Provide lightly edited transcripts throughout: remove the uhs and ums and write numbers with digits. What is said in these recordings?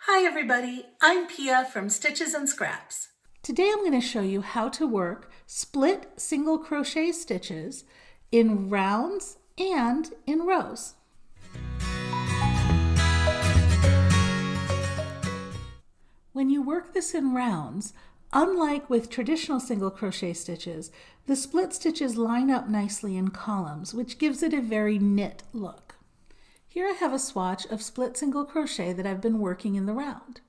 Hi everybody, I'm Pia from Stitches and Scraps. Today I'm going to show you how to work split single crochet stitches in rounds and in rows. When you work this in rounds, unlike with traditional single crochet stitches, the split stitches line up nicely in columns, which gives it a very knit look. Here I have a swatch of split single crochet that I've been working in the round.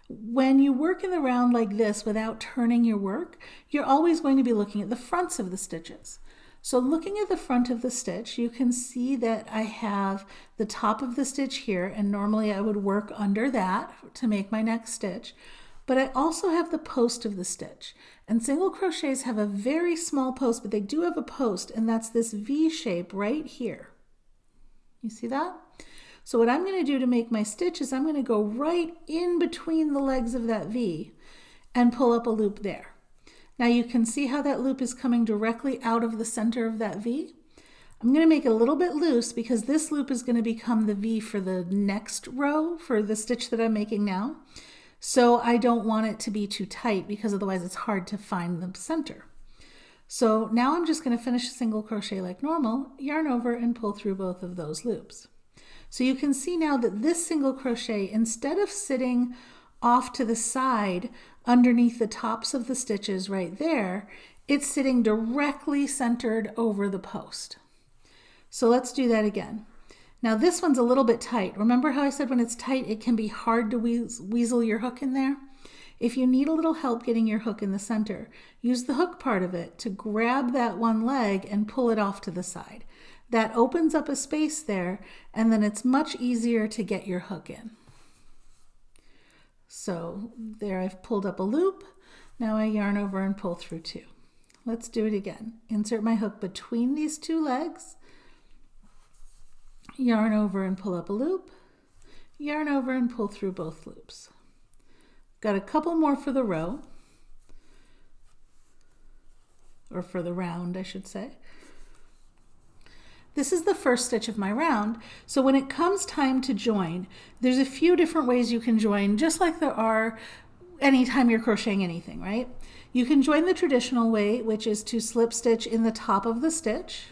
When you work in the round like this without turning your work, you're always going to be looking at the fronts of the stitches. So looking at the front of the stitch, you can see that I have the top of the stitch here, and normally I would work under that to make my next stitch. But I also have the post of the stitch. And single crochets have a very small post, but they do have a post, and that's this V shape right here. You see that? So what I'm going to do to make my stitch is I'm going to go right in between the legs of that V and pull up a loop there. Now you can see how that loop is coming directly out of the center of that V. I'm going to make it a little bit loose because this loop is going to become the V for the next row for the stitch that I'm making now. So I don't want it to be too tight because otherwise it's hard to find the center. So now I'm just going to finish a single crochet like normal, yarn over and pull through both of those loops. So you can see now that this single crochet, instead of sitting off to the side underneath the tops of the stitches right there, it's sitting directly centered over the post. So let's do that again. Now this one's a little bit tight. Remember how I said when it's tight it can be hard to weasel your hook in there? If you need a little help getting your hook in the center, use the hook part of it to grab that one leg and pull it off to the side. That opens up a space there, and then it's much easier to get your hook in. So there I've pulled up a loop. Now I yarn over and pull through two. Let's do it again. Insert my hook between these two legs, yarn over and pull up a loop, yarn over and pull through both loops. Got a couple more for the row, or for the round, I should say. This is the first stitch of my round, so when it comes time to join, there's a few different ways you can join, just like there are anytime you're crocheting anything, right? You can join the traditional way, which is to slip stitch in the top of the stitch,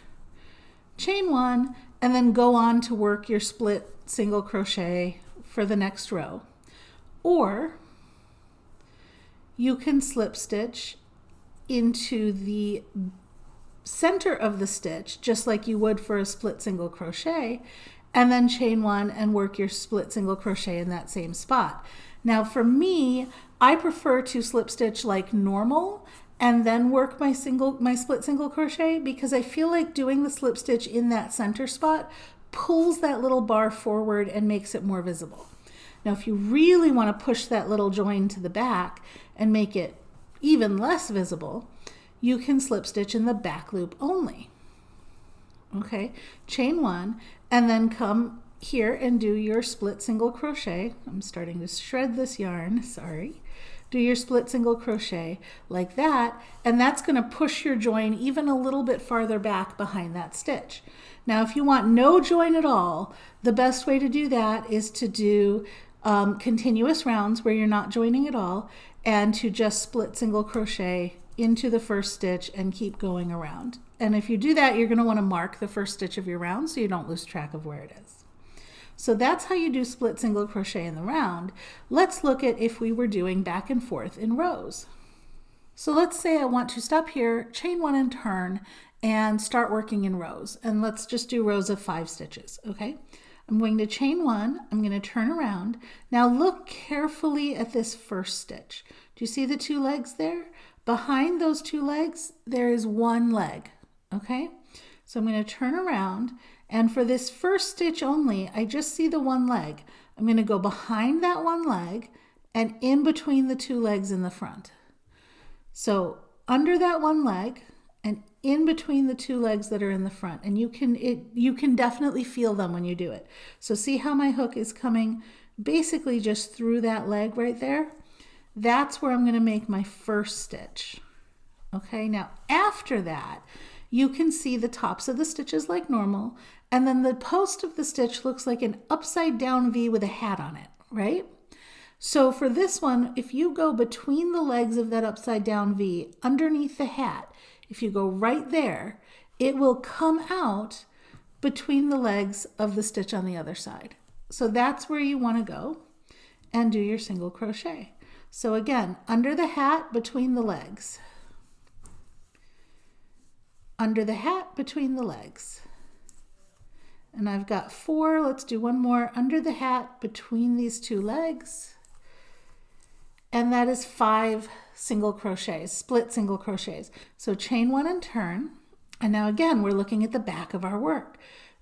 chain one, and then go on to work your split single crochet for the next row. Or you can slip stitch into the center of the stitch just like you would for a split single crochet, and then chain one and work your split single crochet in that same spot. Now for me, I prefer to slip stitch like normal and then work my split single crochet because I feel like doing the slip stitch in that center spot pulls that little bar forward and makes it more visible. Now if you really want to push that little join to the back and make it even less visible, you can slip stitch in the back loop only. Okay, chain one and then come here and do your split single crochet. I'm starting to shred this yarn, sorry. Do your split single crochet like that, and that's going to push your join even a little bit farther back behind that stitch. Now if you want no join at all, the best way to do that is to do continuous rounds where you're not joining at all, and to just split single crochet into the first stitch and keep going around. And if you do that, you're going to want to mark the first stitch of your round so you don't lose track of where it is. So that's how you do split single crochet in the round. Let's look at if we were doing back and forth in rows. So let's say I want to stop here, chain one and turn, and start working in rows. And let's just do rows of 5 stitches, okay? I'm going to chain one, I'm going to turn around. Now look carefully at this first stitch. Do you see the 2 legs there? Behind those 2 legs, there is 1 leg, okay? So I'm going to turn around, and for this first stitch only, I just see the 1 leg. I'm going to go behind that 1 leg and in between the 2 legs in the front. So under that 1 leg and in between the 2 legs that are in the front, and you can definitely feel them when you do it. So see how my hook is coming basically just through that leg right there? That's where I'm going to make my first stitch. Okay, now after that, you can see the tops of the stitches like normal, and then the post of the stitch looks like an upside down V with a hat on it, right? So for this one, if you go between the legs of that upside down V, underneath the hat, if you go right there, it will come out between the legs of the stitch on the other side. So that's where you want to go and do your single crochet. So again, under the hat, between the legs. Under the hat, between the legs. And I've got 4. Let's do one more. Under the hat, between these 2 legs. And that is 5 single crochets, split single crochets. So chain 1 and turn. And now again, we're looking at the back of our work.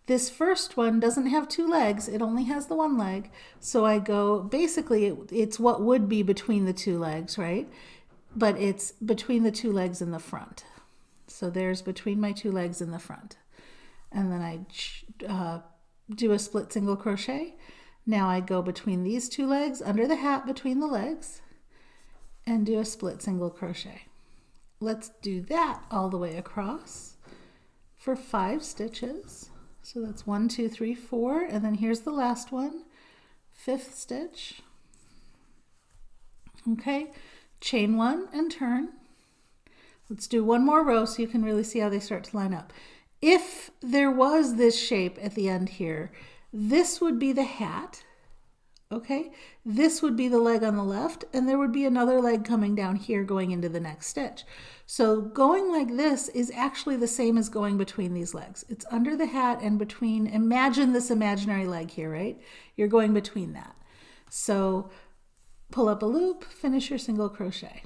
This first one doesn't have 2 legs, it only has the 1 leg. So I go, basically it's what would be between the 2 legs, right? But it's between the 2 legs in the front. So there's between my 2 legs in the front. And then I do a split single crochet. Now I go between these 2 legs, under the hat, between the legs, and do a split single crochet. Let's do that all the way across for 5 stitches. So that's 1, 2, 3, 4, and then here's the last one, 5th stitch. Okay, chain 1 and turn. Let's do one more row so you can really see how they start to line up. If there was this shape at the end here, this would be the hat. Okay, this would be the leg on the left, and there would be another leg coming down here going into the next stitch. So going like this is actually the same as going between these legs. It's under the hat and between, imagine this imaginary leg here, right? You're going between that. So pull up a loop, finish your single crochet.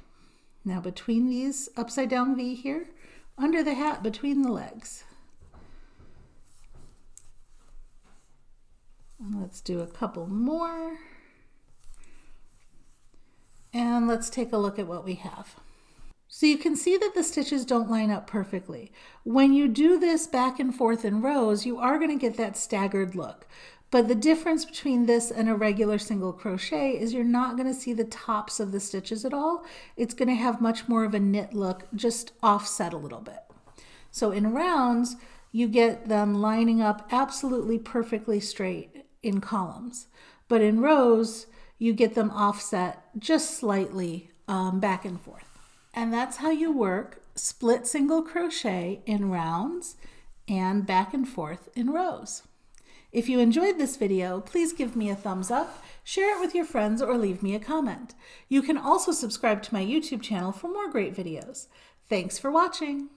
Now between these upside down V here, under the hat, between the legs. Let's do a couple more. And let's take a look at what we have. So you can see that the stitches don't line up perfectly. When you do this back and forth in rows, you are going to get that staggered look. But the difference between this and a regular single crochet is you're not going to see the tops of the stitches at all. It's going to have much more of a knit look, just offset a little bit. So in rounds, you get them lining up absolutely perfectly straight in columns. But in rows, you get them offset just slightly back and forth. And that's how you work split single crochet in rounds and back and forth in rows. If you enjoyed this video, please give me a thumbs up, share it with your friends, or leave me a comment. You can also subscribe to my YouTube channel for more great videos. Thanks for watching.